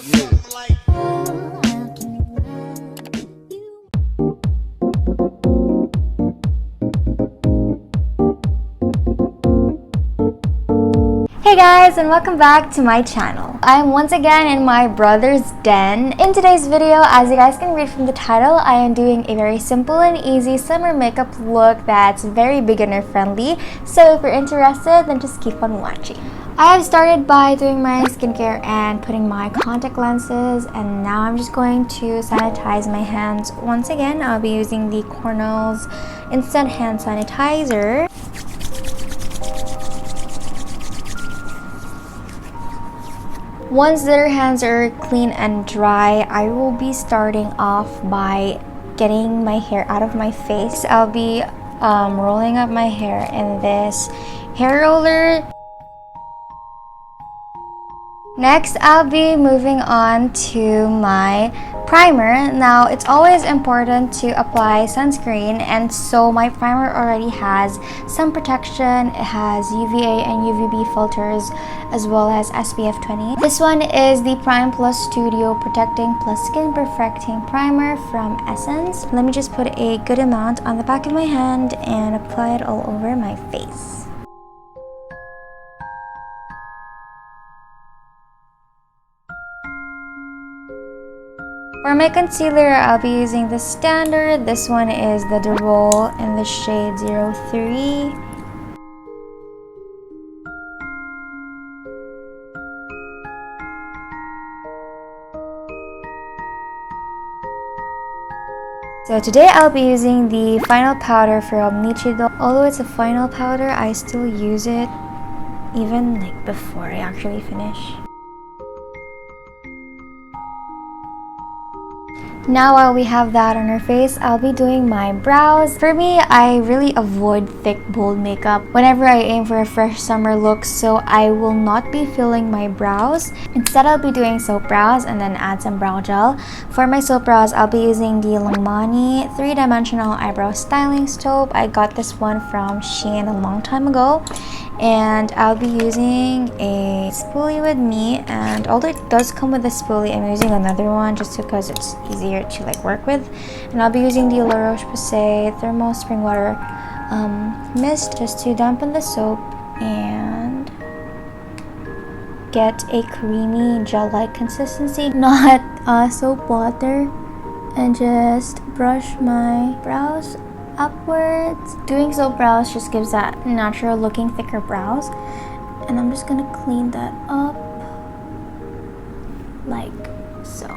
Hey guys, and welcome back to my channel. I'm once again in my brother's den. In today's video, as you guys can read from the title, I am doing a very simple and easy summer makeup look that's very beginner friendly. So if you're interested, then just keep on watching. I have started by doing my skincare and putting my contact lenses, and now I'm just going to sanitize my hands. Once again, I'll be using the Cornell's Instant Hand Sanitizer. Once their hands are clean and dry, I will be starting off by getting my hair out of my face. I'll be rolling up my hair in this hair roller. Next, I'll be moving on to my primer. Now, it's always important to apply sunscreen, and so my primer already has some protection. It has UVA and UVB filters as well as SPF 20. This one is the Prime Plus Studio Protecting Plus Skin Perfecting Primer from Essence. Let me just put a good amount on the back of my hand and apply it all over my face. For my concealer, I'll be using the standard. This one is the Derol in the shade 03. So today I'll be using the final powder from Nichido. Although it's a final powder, I still use it even like before I actually finish. Now while we have that on our face, I'll be doing my brows. For me, I really avoid thick, bold makeup whenever I aim for a fresh summer look, so I will not be filling my brows. Instead, I'll be doing soap brows and then add some brow gel. For my soap brows, I'll be using the Longmani 3-dimensional eyebrow styling soap. I got this one from Shein a long time ago. And I'll be using a spoolie with me, and although it does come with a spoolie, I'm using another one just because it's easier to like work with. And I'll be using the La Roche-Posay Thermal Spring Water Mist just to dampen the soap and get a creamy gel-like consistency, not soap water, and just brush my brows upwards. Doing soap brows just gives that natural looking thicker brows, and I'm just gonna clean that up like so.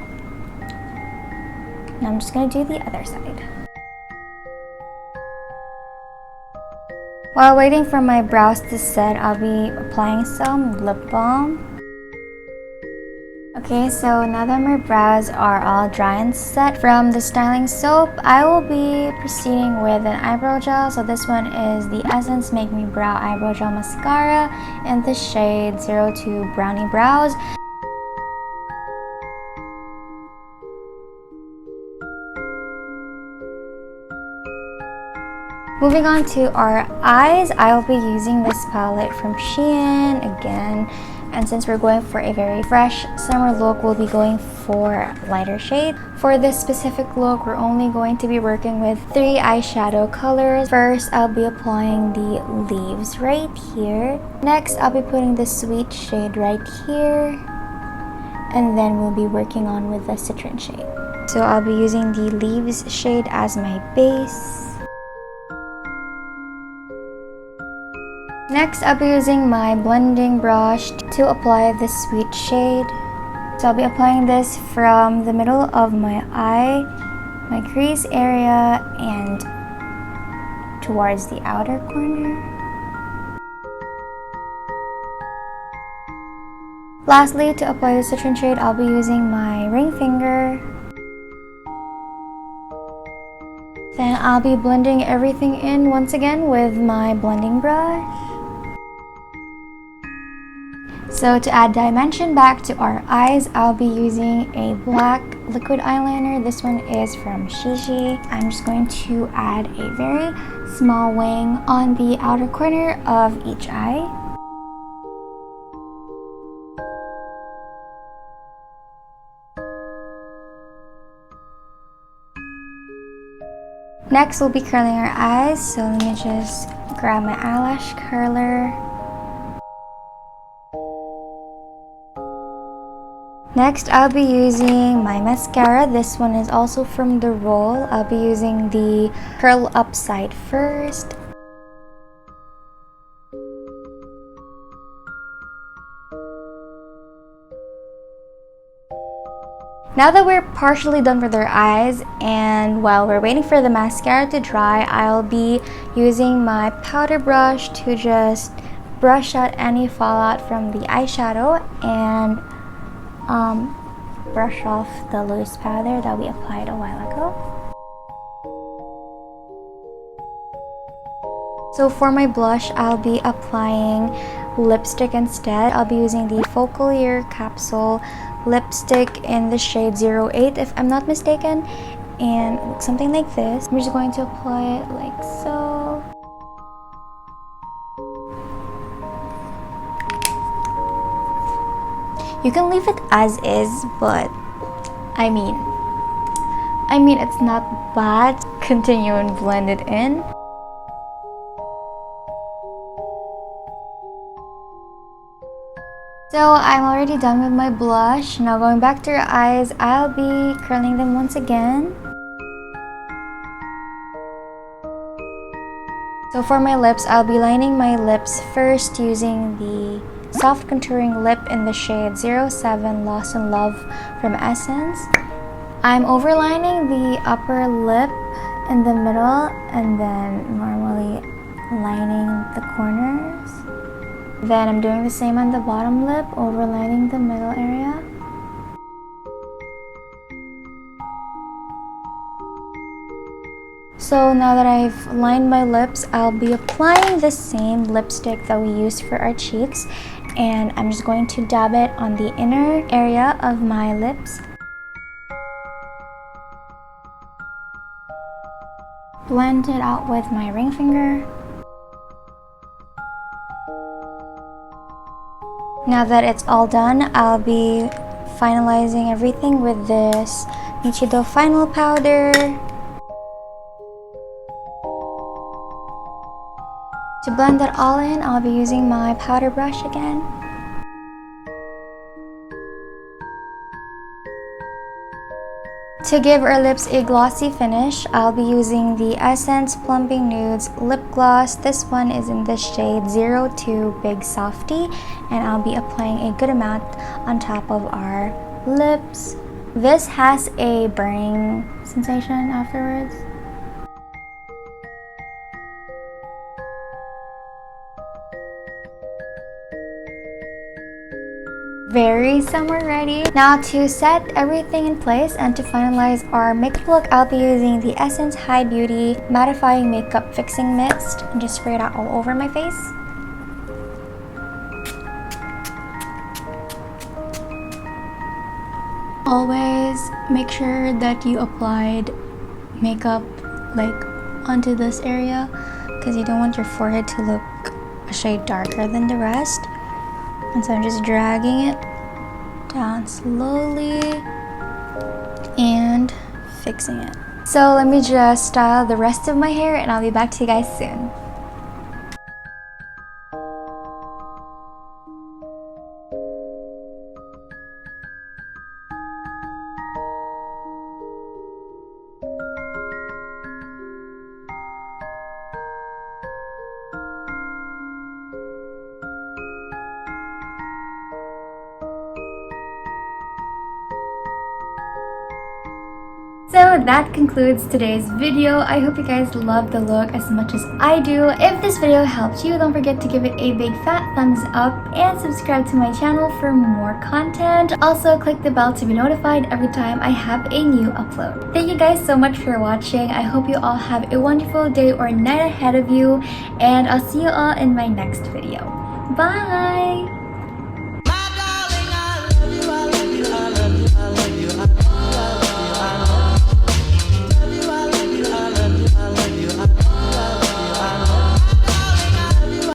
Now I'm just gonna do the other side. While waiting for my brows to set, I'll be applying some lip balm. Okay, so now that my brows are all dry and set from the styling soap, I will be proceeding with an eyebrow gel. So this one is the Essence Make Me Brow Eyebrow Gel Mascara in the shade 02 Brownie Brows. Moving on to our eyes, I will be using this palette from Shein again. And since we're going for a very fresh summer look, we'll be going for lighter shade. For this specific look, we're only going to be working with 3 eyeshadow colors. First, I'll be applying the Leaves right here. Next, I'll be putting the Sweet shade right here. And then we'll be working on with the Citron shade. So I'll be using the Leaves shade as my base. Next, I'll be using my blending brush to apply the Sweet shade. So I'll be applying this from the middle of my eye, my crease area, and towards the outer corner. Lastly, to apply the Citron shade, I'll be using my ring finger. Then I'll be blending everything in once again with my blending brush. So to add dimension back to our eyes, I'll be using a black liquid eyeliner. This one is from Shishi. I'm just going to add a very small wing on the outer corner of each eye. Next, we'll be curling our eyes, so let me just grab my eyelash curler. Next, I'll be using my mascara. This one is also from the roll. I'll be using the curl up side first. Now that we're partially done with our eyes, and while we're waiting for the mascara to dry, I'll be using my powder brush to just brush out any fallout from the eyeshadow and brush off the loose powder that we applied a while ago. So for my blush, I'll be applying lipstick instead. I'll be using the Focal Year Capsule lipstick in the shade 08 if I'm not mistaken, and something like this. I'm just going to apply it like so. You can leave it as is, but I mean it's not bad. Continue and blend it in. So I'm already done with my blush. Now going back to your eyes, I'll be curling them once again. So for my lips, I'll be lining my lips first using the soft contouring lip in the shade 07 Lost in Love from Essence. I'm overlining the upper lip in the middle and then normally lining the corners. Then I'm doing the same on the bottom lip, overlining the middle area. So now that I've lined my lips, I'll be applying the same lipstick that we used for our cheeks, and I'm just going to dab it on the inner area of my lips. Blend it out with my ring finger. Now that it's all done, I'll be finalizing everything with this Nichido Final Powder. To blend that all in, I'll be using my powder brush again. To give our lips a glossy finish, I'll be using the Essence Plumping Nudes Lip Gloss. This one is in the shade 02 Big Softy, and I'll be applying a good amount on top of our lips. This has a burning sensation afterwards. Very summer ready. Now to set everything in place and to finalize our makeup look, I'll be using the Essence High Beauty Mattifying Makeup Fixing Mist and just spray it out all over my face. Always make sure that you applied makeup like onto this area because you don't want your forehead to look a shade darker than the rest. And so I'm just dragging it down slowly and fixing it. So let me just style the rest of my hair and I'll be back to you guys soon. So that concludes today's video. I hope you guys loved the look as much as I do. If this video helped you, don't forget to give it a big fat thumbs up and subscribe to my channel for more content. Also, click the bell to be notified every time I have a new upload. Thank you guys so much for watching. I hope you all have a wonderful day or night ahead of you, and I'll see you all in my next video. Bye!